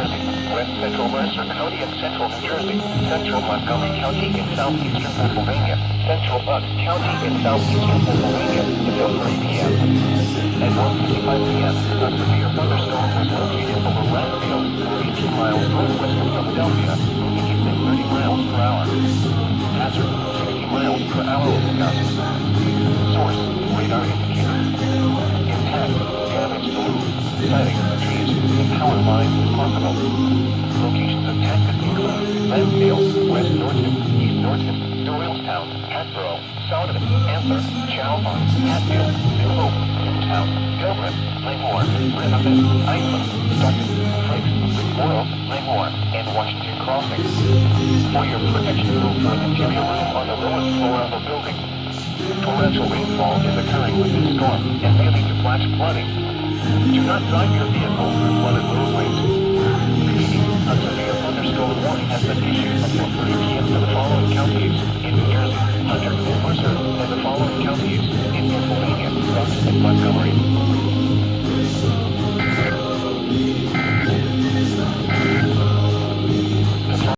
Jersey, west central Mercer County and central New Jersey, central Montgomery County in southeastern Pennsylvania, central Bucks County in southeastern Pennsylvania until 3 p.m. At 1:55 p.m., a severe thunderstorm was located over Lansfield, 42 miles northwest of Philadelphia, moving at 30 miles per hour. Hazard, 60 miles per hour overcast. Source, radar indicator. Intact, damage to roof, siding, trees, and power lines is possible. Locations of Texas include Lansfield, West Norton, East Norton, Doylestown, Hatboro, Solomon, Antler, Chalmont, Hatfield, New Hope, Newtown, Gilbert, Langmore, Riverman, Iceland, Dutton, Frakes, Boyle, Langmore, and Washington Crossing. For your protection, move to an interior room on the lowest floor of the building. Torrential rainfall is occurring with this storm and may lead to flash flooding. Do not drive your vehicle through flooded roadways. Repeating, a severe thunderstorm warning has been issued until 3 p.m. for the following counties in New Jersey, Hunter, Mercer, and the following counties